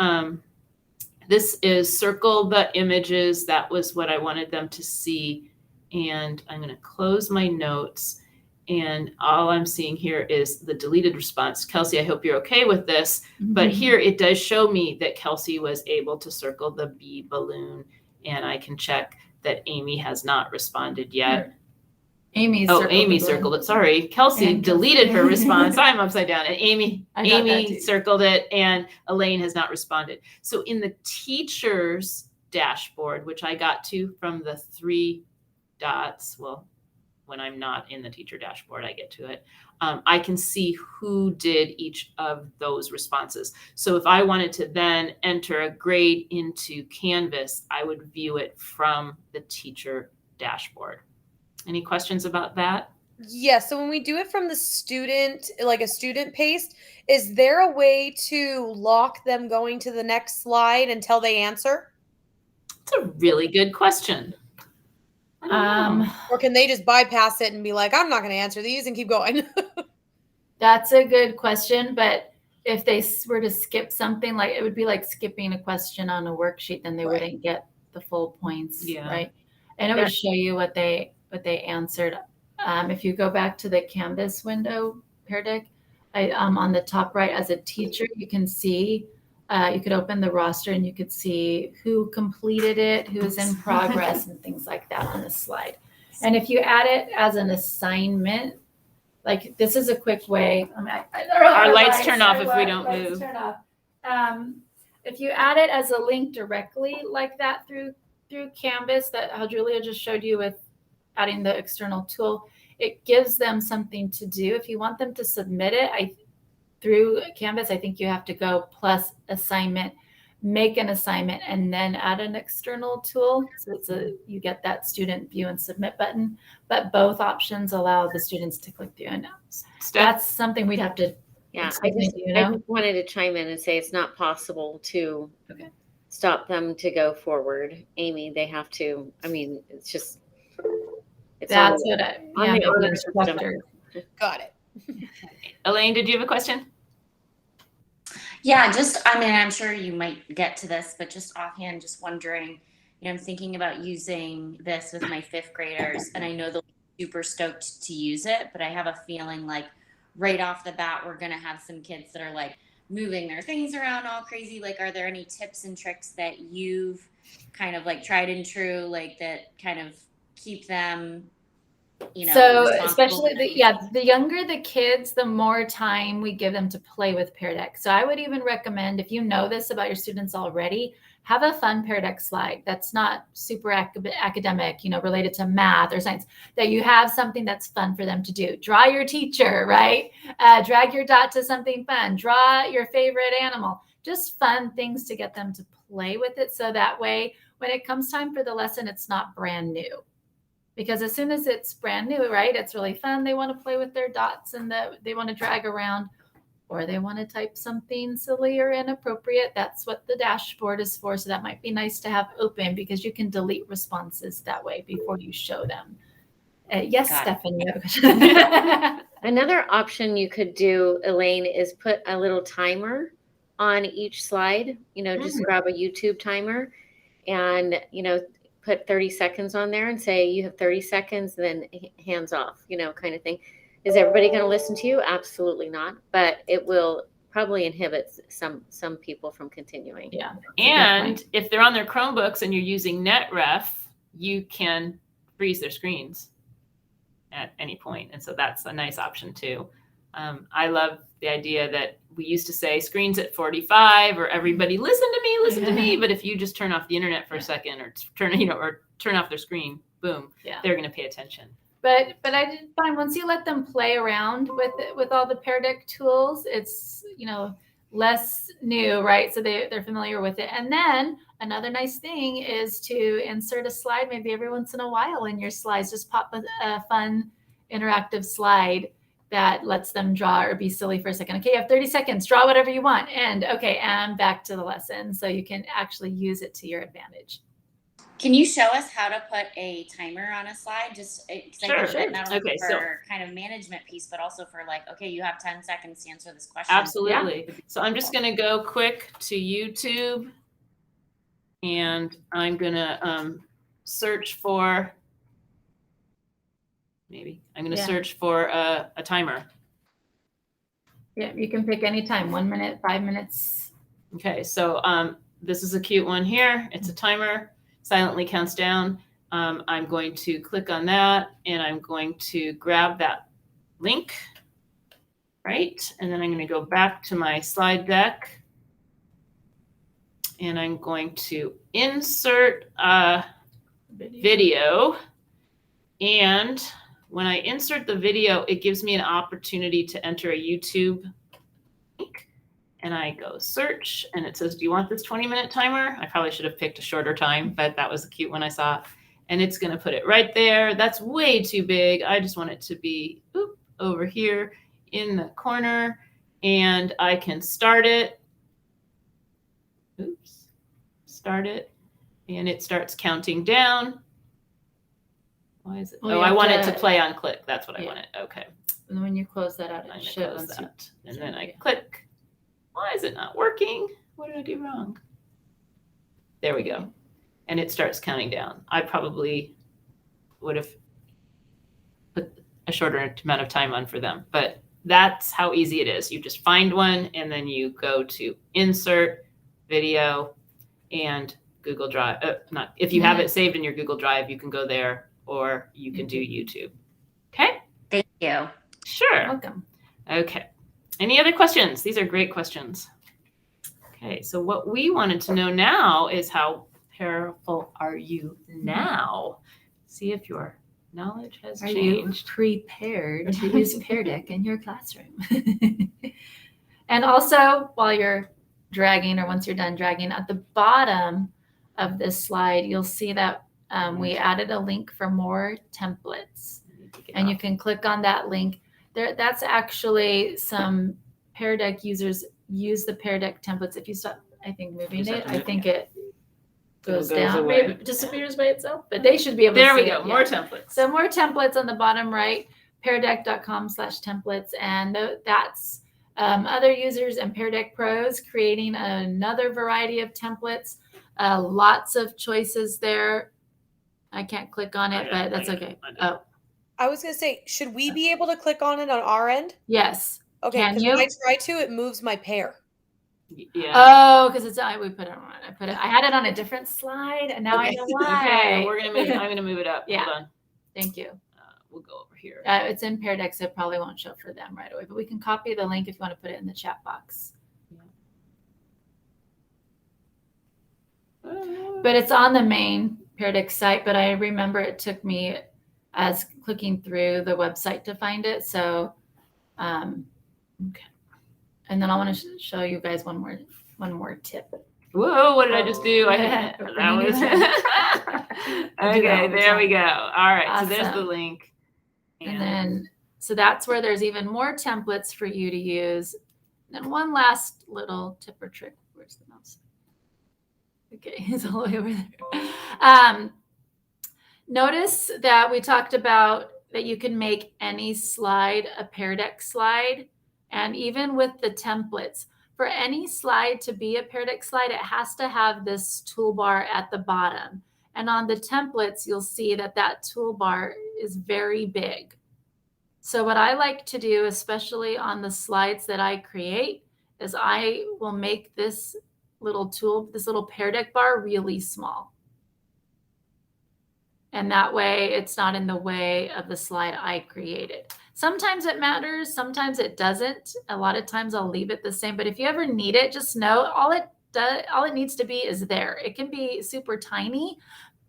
this is circle the images. That was what I wanted them to see. And I'm going to close my notes. And all I'm seeing here is the deleted response. Kelsey, I hope you're okay with this. Mm-hmm. But here it does show me that Kelsey was able to circle the bee balloon. And I can check that Amy has not responded yet. Sure. Amy circled it. Sorry. Kelsey deleted her response. I'm upside down. And Amy circled it, and Elaine has not responded. So in the teacher's dashboard, which I got to from the 3 dots, well, when I'm not in the teacher dashboard, I get to it. I can see who did each of those responses. So if I wanted to then enter a grade into Canvas, I would view it from the teacher dashboard. Any questions about that? Yeah, so when we do it from the student, like a student paste, is there a way to lock them going to the next slide until they answer? It's a really good question. Or can they just bypass it and be like, I'm not going to answer these and keep going? That's a good question, but if they were to skip something, like it would be like skipping a question on a worksheet, then they wouldn't get the full points, right? And it would show you what they answered. If you go back to the Canvas window, Pear Deck, on the top right, as a teacher, you can see, you could open the roster and you could see who completed it, who is in progress, and things like that on the slide. And if you add it as an assignment, like this is a quick way. Our lights turn off if we don't move. Turn off. If you add it as a link directly like that through Canvas, that how Julia just showed you with adding the external tool, it gives them something to do. If you want them to submit it, through Canvas, I think you have to go plus assignment, make an assignment, and then add an external tool. So you get that student view and submit button, but both options allow the students to click through. And that's something we'd have to. Yeah, I just wanted to chime in and say it's not possible to stop them to go forward. Amy, they have to. I mean, it's just. That's what the instructor. Got it. Elaine, did you have a question? Yeah, I'm sure you might get to this, but just offhand, just wondering, I'm thinking about using this with my 5th graders, and I know they'll be super stoked to use it, but I have a feeling like right off the bat, we're going to have some kids that are like moving their things around all crazy. Like, are there any tips and tricks that you've kind of like tried and true, like that kind of keep them, so especially the younger the kids, the more time we give them to play with Pear Deck. So I would even recommend, if you know this about your students already, have a fun Pear Deck slide that's not super academic, related to math or science, that you have something that's fun for them to do. Draw your teacher, right? Drag your dot to something fun. Draw your favorite animal. Just fun things to get them to play with it. So that way, when it comes time for the lesson, it's not brand new. Because as soon as it's brand new, right, it's really fun. They want to play with their dots and they want to drag around, or they want to type something silly or inappropriate. That's what the dashboard is for. So that might be nice to have open, because you can delete responses that way before you show them. Yes, Stephanie, you have a question. Another option you could do, Elaine, is put a little timer on each slide. Just grab a YouTube timer and, put 30 seconds on there and say you have 30 seconds, then hands off, kind of thing. Is everybody going to listen to you? Absolutely not. But it will probably inhibit some people from continuing. Yeah. And if they're on their Chromebooks and you're using NetRef, you can freeze their screens at any point. And so that's a nice option too. I love the idea that we used to say screens at 45, or everybody listen to me. But if you just turn off the internet for a second, or turn off their screen, boom, they're going to pay attention. But I did find once you let them play around with all the Pear Deck tools, it's, less new, right? So they're familiar with it. And then another nice thing is to insert a slide maybe every once in a while in your slides. Just pop a fun interactive slide that lets them draw or be silly for a second. Okay, you have 30 seconds, draw whatever you want. And back to the lesson. So you can actually use it to your advantage. Can you show us how to put a timer on a slide? Just sure. Not only for kind of management piece, but also for like, okay, you have 10 seconds to answer this question. Absolutely. Yeah. So I'm just going to go quick to YouTube, and I'm going to search for, search for a timer. Yeah, you can pick any time, 1 minute, 5 minutes. Okay, so this is a cute one here. It's a timer. Silently counts down. I'm going to click on that, and I'm going to grab that link, right? And then I'm going to go back to my slide deck, and I'm going to insert a video, and when I insert the video, it gives me an opportunity to enter a YouTube link. And I go search, and it says, do you want this 20-minute timer? I probably should have picked a shorter time, but that was a cute one I saw. And it's going to put it right there. That's way too big. I just want it to be over here in the corner, and I can start it. Oops, start it, and it starts counting down. Why is it? Well, I want it to play on click. That's what I wanted. Okay. And when you close that out, I'm it gonna should close that. And then I click. Why is it not working? What did I do wrong? There we go. And it starts counting down. I probably would have put a shorter amount of time on for them, but that's how easy it is. You just find one, and then you go to insert video and Google Drive. If you have it saved in your Google Drive, you can go there, or you can do YouTube. Okay? Thank you. Sure. Welcome. Okay. Any other questions? These are great questions. Okay, so what we wanted to know now is how powerful are you now? See if your knowledge has Are you changed. prepared to use Pear Deck in your classroom? And also, while you're dragging, or once you're done dragging, at the bottom of this slide, you'll see that we added a link for more templates. And you can click on that link. That's actually some Pear Deck users use the Pear Deck templates. If you stop, I think, moving it, I think it goes down. away. Maybe it disappears by itself, but they should be able There to we see go. it. More Yeah. templates. So more templates on the bottom right, peardeck.com/templates. And that's other users and Pear Deck pros creating another variety of templates. Lots of choices there. I can't click on it, but that's okay. Oh, I was going to say, should we be able to click on it on our end? yes. Okay, Can because you? when I try to, it moves my pear. Yeah. Oh, because we put it on. I had it on a different slide, and now I Okay. know why. Okay, we're gonna move. I'm gonna move it up. Yeah. Hold on. Thank you. We'll go over here. It's in Pear Deck, so it probably won't show for them right away. But we can copy the link if you want to put it in the chat box. But it's on the main Pear Deck site. But I remember it took me as clicking through the website to find it. So, okay. And then I want to show you guys one more tip. Whoa! What did I just do? That was okay. There we go. All right. Awesome. So there's the link. And then, so that's where there's even more templates for you to use. And then one last little tip or trick. Where's the mouse? Okay, it's all the way over there. Notice that we talked about that you can make any slide a Pear Deck slide. And even with the templates, for any slide to be a Pear Deck slide, it has to have this toolbar at the bottom. And on the templates, you'll see that toolbar is very big. So what I like to do, especially on the slides that I create, is I will make this little Pear Deck bar really small. And that way it's not in the way of the slide I created. Sometimes it matters, sometimes it doesn't. A lot of times I'll leave it the same, but if you ever need it, just know all it needs to be is there. It can be super tiny,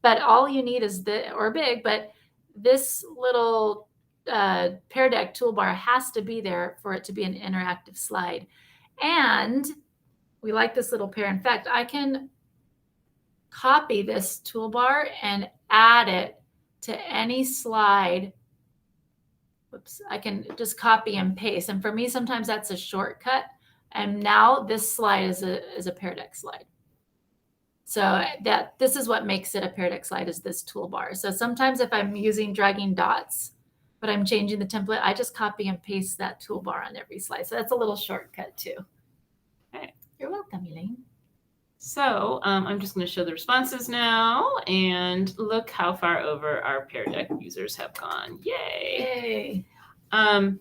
but all you need is big, but this little Pear Deck toolbar has to be there for it to be an interactive slide. And we like this little pair. In fact, I can copy this toolbar and add it to any slide. Whoops, I can just copy and paste. And for me, sometimes that's a shortcut. And now this slide is a Pear Deck slide. So this is what makes it a Pear Deck slide, is this toolbar. So sometimes if I'm using dragging dots, but I'm changing the template, I just copy and paste that toolbar on every slide. So that's a little shortcut too. Okay. You're welcome, Elaine. So I'm just going to show the responses now, and look how far over our Pear Deck users have gone. Yay! Yay.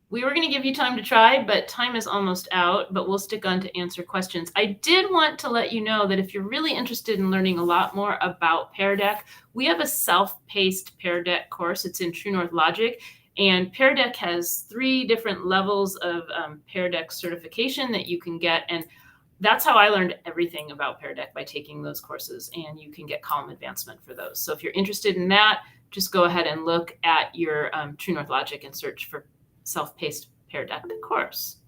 We were going to give you time to try, but time is almost out, but we'll stick on to answer questions. I did want to let you know that if you're really interested in learning a lot more about Pear Deck, we have a self-paced Pear Deck course. It's in True North Logic. And Pear Deck has 3 different levels of Pear Deck certification that you can get. And that's how I learned everything about Pear Deck, by taking those courses, and you can get column advancement for those. So if you're interested in that, just go ahead and look at your True North Logic and search for self-paced Pear Deck course.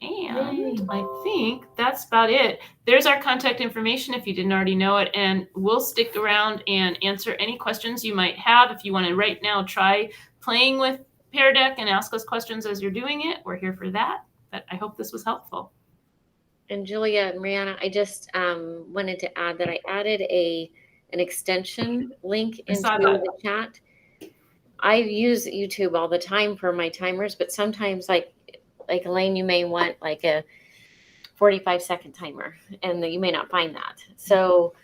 And Yay. I think that's about it. There's our contact information if you didn't already know it. And we'll stick around and answer any questions you might have. If you want to right now try playing with Pear Deck and ask us questions as you're doing it, we're here for that. But I hope this was helpful. And Julia and Brianna, I just wanted to add that I added an extension link into the chat. I use YouTube all the time for my timers, but sometimes like Elaine, you may want like a 45-second timer, and you may not find that. So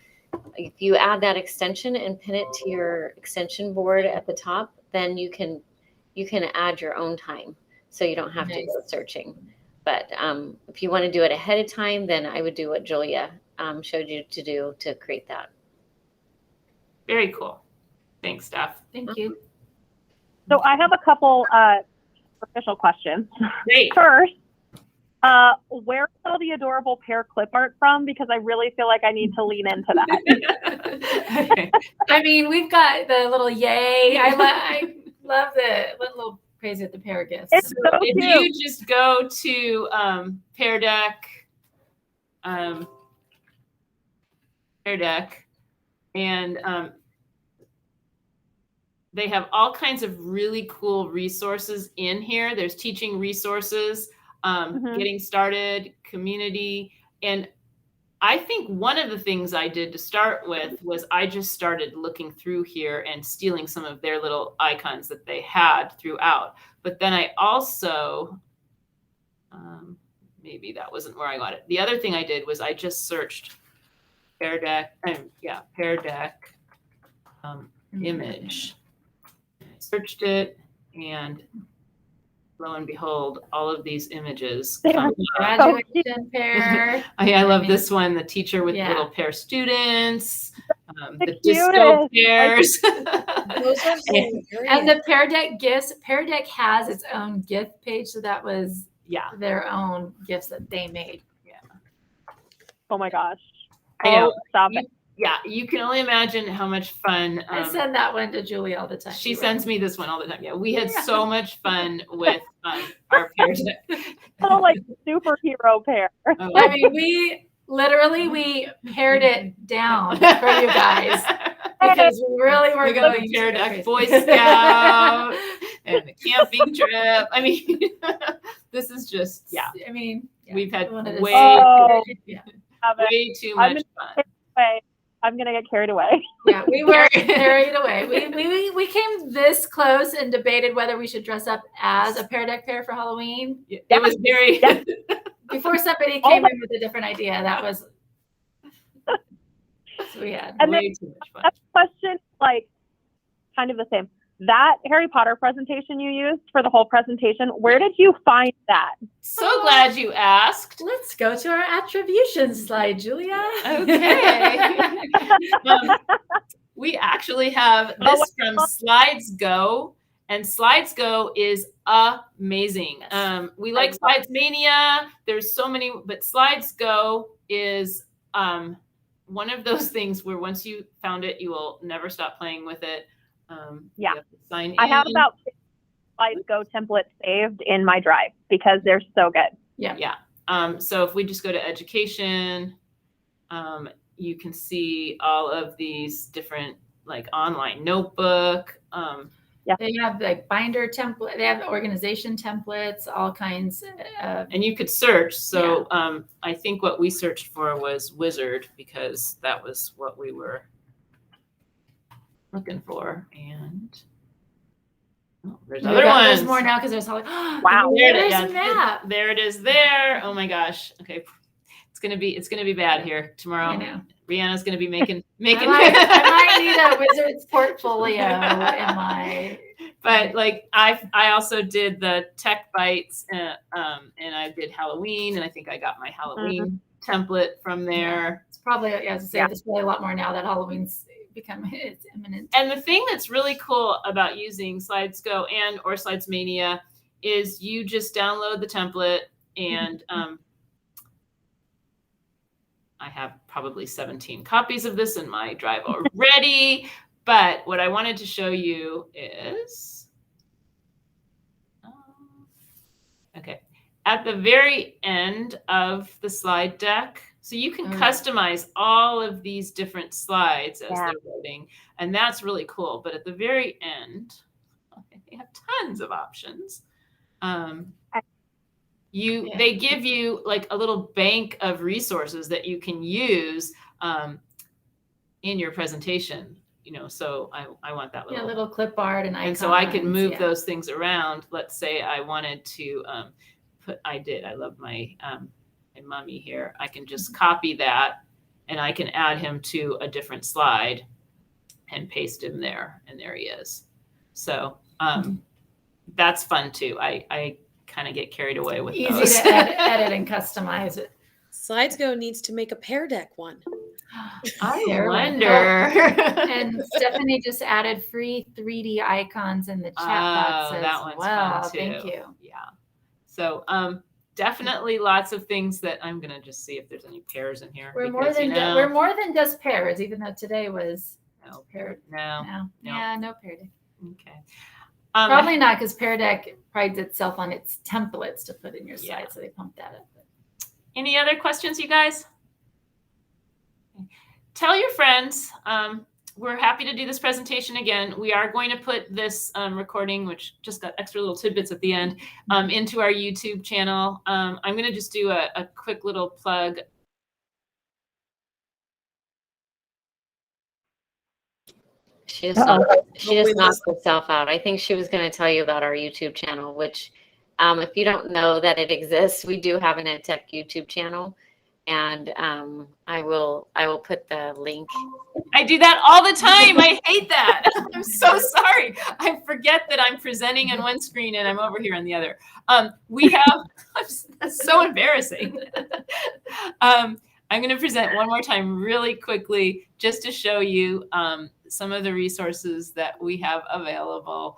if you add that extension and pin it to your extension board at the top, then you can add your own time, so you don't have to go searching. But if you want to do it ahead of time, then I would do what Julia showed you to do to create that. Very cool. Thanks, Steph. Thank you. So I have a couple official questions. Great. First, where is all the adorable Pear clip art from? Because I really feel like I need to lean into that. Okay. I mean, we've got the little yay. I love the little crazy with the Pear gifts. It's so If cute. you just go to Pear Deck, and they have all kinds of really cool resources in here. There's teaching resources, getting started, community. And I think one of the things I did to start with was I just started looking through here and stealing some of their little icons that they had throughout. But then I also, maybe that wasn't where I got it. The other thing I did was I just searched Pear Deck, Pear Deck image. Searched it, and lo and behold, all of these images come up. Graduation Pear. I love this one, the teacher with Yeah. little Pear students, the cutest. disco pears. Those are hilarious. And the Pear Deck gifts. Pear Deck has its own gift page, so that was their own gifts that they made. Oh my gosh. I know. Oh, stop it. Yeah, you can only imagine how much fun. I send that one to Julie all the time. She sends me this one all the time. Yeah, we had so much fun with our Pear Deck. Oh, like superhero Pear. I mean, we pared it down for you guys because we really were We got going the Pear to Deck crazy. Boy Scout and the camping trip. I mean, this is just I mean, we've had one of the- way Stop it. way too much fun. I'm gonna get carried away. Yeah, we were carried away. We came this close and debated whether we should dress up as a Pear Deck Pear for Halloween. It was very. Before somebody came in with a different idea, that was so we had. And way too much fun. That question, like, kind of the same. That Harry Potter presentation you used for the whole presentation, where did you find that? So glad you asked. Let's go to our attribution slide, Julia. Okay. We actually have this from Slides Go, and Slides Go is amazing. We like Slides Mania. There's so many, but Slides Go is one of those things where once you found it, you will never stop playing with it. You have to sign in. I have about 6 Slides Go templates saved in my drive because they're so good. Yeah. So if we just go to education, you can see all of these different like online notebook. They have like binder template. They have organization templates, all kinds of. And you could search. So I think what we searched for was wizard because that was what we were looking for. And there's other ones. There's more now because there's all like, Wow. There's a map. There it is. There. Oh my gosh. Okay. It's gonna be bad here tomorrow. I know. Rihanna's gonna be making. I might need a wizard's portfolio in my. But like I also did the tech bites and I did Halloween and I think I got my Halloween template from there. It's probably as I say, there's probably a lot more now that Halloween's it's imminent. And the thing that's really cool about using Slides Go and or Slides Mania is you just download the template and I have probably 17 copies of this in my drive already. But what I wanted to show you is, okay, at the very end of the slide deck, so you can customize all of these different slides as they're loading, and that's really cool. But at the very end, they have tons of options. They give you like a little bank of resources that you can use in your presentation. So I want that little little clip art and icons. And so I could move those things around. Let's say I wanted to I love my my mummy here. I can just copy that and I can add him to a different slide and paste him there. And there he is. So that's fun too. I kind of get carried away with easy those. to edit and customize it. SlidesGo needs to make a Pear Deck one. I wonder. And Stephanie just added free 3D icons in the chat box as that one's well. fun too. Thank you. Yeah. So definitely lots of things that I'm gonna just see if there's any pairs in here. We're more than just pairs, even though today was pear. No. Yeah, no Pear Deck. Okay. Probably not, because Pear Deck prides itself on its templates to put in your slide, so they pump that up. Any other questions, you guys? Tell your friends. We're happy to do this presentation again. We are going to put this recording, which just got extra little tidbits at the end, into our YouTube channel. I'm going to just do a quick little plug. She just knocked herself out. I think she was going to tell you about our YouTube channel, which if you don't know that it exists, we do have an EdTech YouTube channel. And I will put the link. I do that all the time. I hate that. I'm so sorry. I forget that I'm presenting on one screen and I'm over here on the other. We have, that's so embarrassing. I'm going to present one more time really quickly just to show you some of the resources that we have available.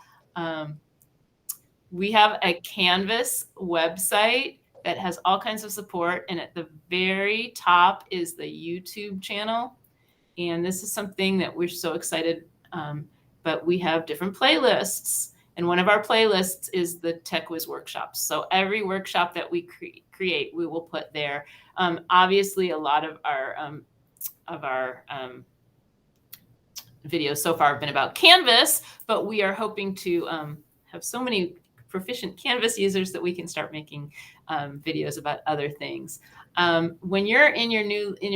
We have a Canvas website that has all kinds of support. And at the very top is the YouTube channel. And this is something that we're so excited, but we have different playlists. And one of our playlists is the Tech Whiz workshops. So every workshop that we create, we will put there. Obviously, a lot of our videos so far have been about Canvas, but we are hoping to have so many proficient Canvas users that we can start making videos about other things. When you're in your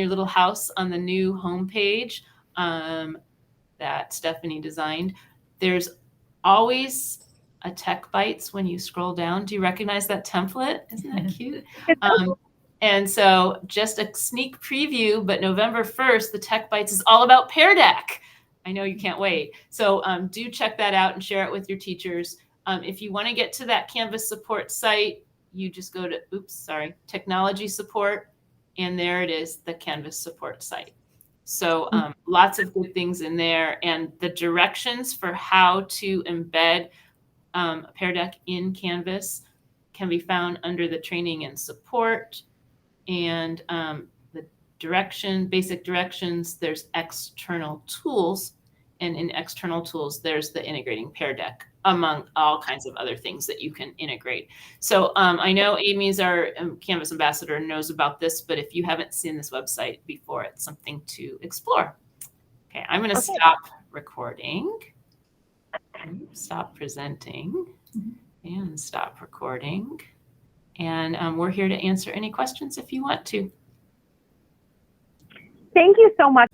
little house on the new homepage that Stephanie designed, there's always a Tech Bites when you scroll down. Do you recognize that template? Isn't that cute? And so just a sneak preview, but November 1st, the Tech Bites is all about Pear Deck. I know you can't wait. So do check that out and share it with your teachers. If you want to get to that Canvas support site, you just go to, technology support, and there it is, the Canvas support site. So lots of good things in there, and the directions for how to embed a Pear Deck in Canvas can be found under the training and support, and the basic directions. There's external tools, and in external tools, there's the integrating Pear Deck, among all kinds of other things that you can integrate. So I know Amy's our Canvas ambassador and knows about this, but if you haven't seen this website before, it's something to explore. Okay, I'm going to stop recording, stop presenting, and stop recording. And we're here to answer any questions if you want to. Thank you so much.